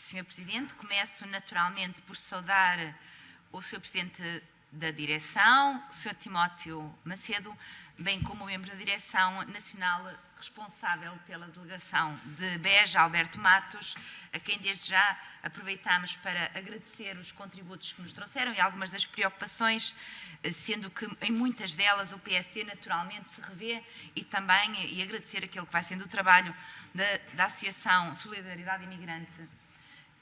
Sr. Presidente. Começo naturalmente por saudar o Sr. Presidente da Direção, o Sr. Timóteo Macedo, bem como o membro da Direção Nacional responsável pela delegação de Beja, Alberto Matos, a quem desde já aproveitamos para agradecer os contributos que nos trouxeram e algumas das preocupações, sendo que em muitas delas o PSD naturalmente se revê e agradecer aquele que vai sendo o trabalho da Associação Solidariedade Imigrante,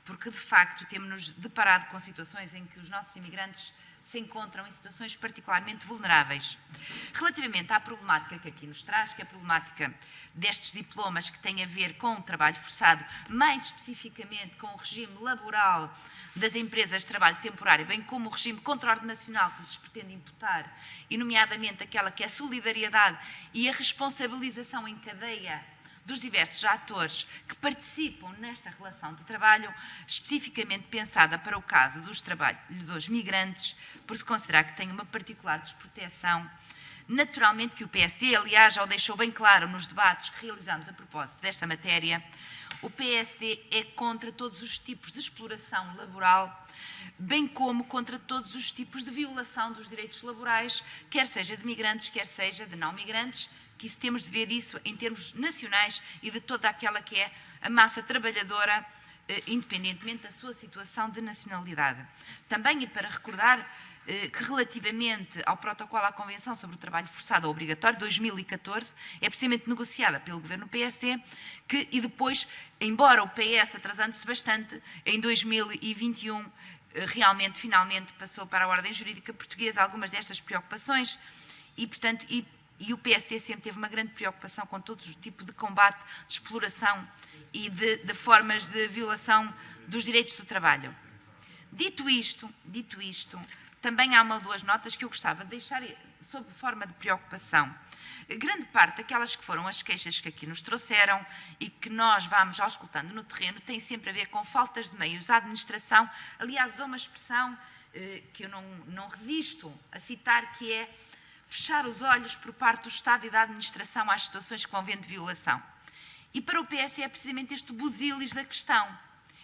porque de facto temos-nos deparado com situações em que os nossos imigrantes se encontram em situações particularmente vulneráveis. Relativamente à problemática que aqui nos traz, que é a problemática destes diplomas que tem a ver com o trabalho forçado, mais especificamente com o regime laboral das empresas de trabalho temporário, bem como o regime contraordenacional que lhes pretende imputar, e nomeadamente aquela que é a solidariedade e a responsabilização em cadeia dos diversos atores que participam nesta relação de trabalho, especificamente pensada para o caso dos trabalhadores migrantes, por se considerar que tem uma particular desproteção. Naturalmente que o PSD, aliás, já o deixou bem claro nos debates que realizamos a propósito desta matéria, o PSD é contra todos os tipos de exploração laboral, bem como contra todos os tipos de violação dos direitos laborais, quer seja de migrantes, quer seja de não migrantes, que isso temos de ver isso em termos nacionais e de toda aquela que é a massa trabalhadora, independentemente da sua situação de nacionalidade. Também, e para recordar que relativamente ao protocolo à Convenção sobre o Trabalho Forçado Obrigatório, 2014, é precisamente negociada pelo Governo PSD, e depois, embora o PS, atrasando-se bastante, em 2021, realmente, finalmente, passou para a ordem jurídica portuguesa algumas destas preocupações e, portanto, e o PSD sempre teve uma grande preocupação com todo o tipo de combate, de exploração e de formas de violação dos direitos do trabalho. Dito isto, também há uma ou duas notas que eu gostava de deixar sob forma de preocupação. Grande parte daquelas que foram as queixas que aqui nos trouxeram e que nós vamos auscultando no terreno tem sempre a ver com faltas de meios da administração. Aliás, há uma expressão que eu não resisto a citar, que é fechar os olhos por parte do Estado e da administração às situações que vão vendo de violação. E para o PS é precisamente este busilis da questão.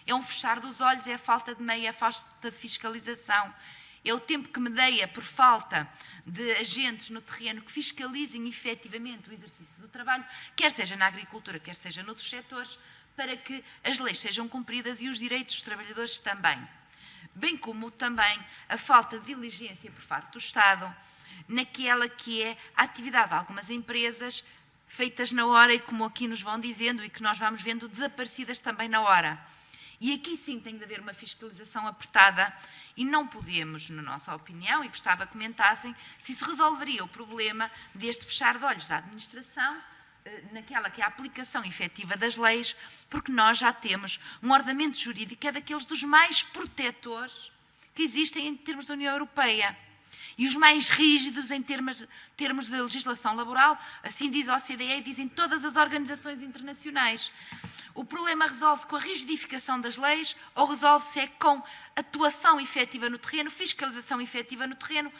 É um fechar dos olhos, é a falta de meio, é a falta de fiscalização. É o tempo que medeia por falta de agentes no terreno que fiscalizem efetivamente o exercício do trabalho, quer seja na agricultura, quer seja noutros setores, para que as leis sejam cumpridas e os direitos dos trabalhadores também. Bem como também a falta de diligência por parte do Estado, naquela que é a atividade de algumas empresas feitas na hora e, como aqui nos vão dizendo e que nós vamos vendo, desaparecidas também na hora. E aqui sim tem de haver uma fiscalização apertada e não podemos, na nossa opinião, e gostava que comentassem, se se resolveria o problema deste fechar de olhos da administração naquela que é a aplicação efetiva das leis, porque nós já temos um ordenamento jurídico que é daqueles dos mais protetores que existem em termos da União Europeia. E os mais rígidos em termos de legislação laboral, assim diz a OCDE e dizem todas as organizações internacionais. O problema resolve-se com a rigidificação das leis ou resolve-se com atuação efetiva no terreno, fiscalização efetiva no terreno,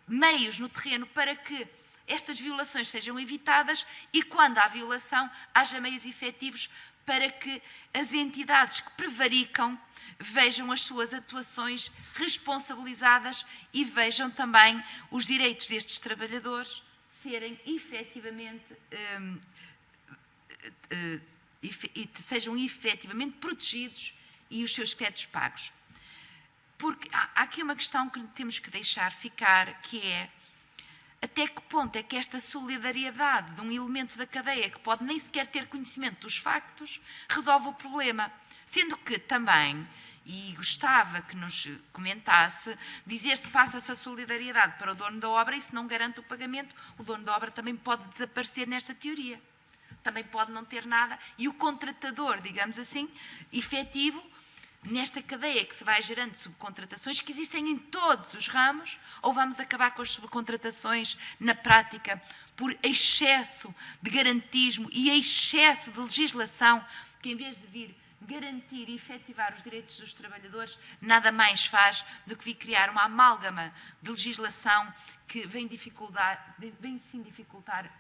meios no terreno para que estas violações sejam evitadas e, quando há violação, haja meios efetivos para que as entidades que prevaricam vejam as suas atuações responsabilizadas e vejam também os direitos destes trabalhadores serem efetivamente sejam efetivamente protegidos e os seus créditos pagos. Porque há aqui uma questão que temos que deixar ficar, que é até que ponto é que esta solidariedade de um elemento da cadeia que pode nem sequer ter conhecimento dos factos resolve o problema. Sendo que também, e gostava que nos comentasse, dizer-se passa-se a solidariedade para o dono da obra, isso não garante o pagamento, o dono da obra também pode desaparecer nesta teoria. Também pode não ter nada, e o contratador, digamos assim, efetivo, nesta cadeia que se vai gerando subcontratações, que existem em todos os ramos, ou vamos acabar com as subcontratações na prática por excesso de garantismo e excesso de legislação, que em vez de vir garantir e efetivar os direitos dos trabalhadores, nada mais faz do que vir criar uma amálgama de legislação que vem sim dificultar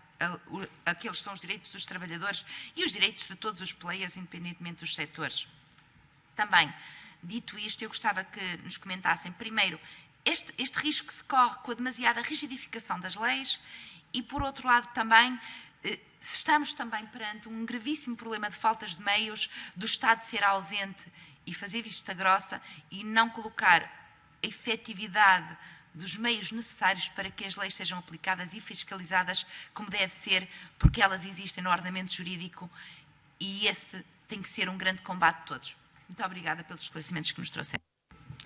aqueles que são os direitos dos trabalhadores e os direitos de todos os players, independentemente dos setores. Também, dito isto, eu gostava que nos comentassem, primeiro, este risco que se corre com a demasiada rigidificação das leis e, por outro lado, também, se estamos também perante um gravíssimo problema de faltas de meios, do Estado ser ausente e fazer vista grossa e não colocar a efetividade dos meios necessários para que as leis sejam aplicadas e fiscalizadas como deve ser, porque elas existem no ordenamento jurídico e esse tem que ser um grande combate de todos. Muito obrigada pelos esclarecimentos que nos trouxeram.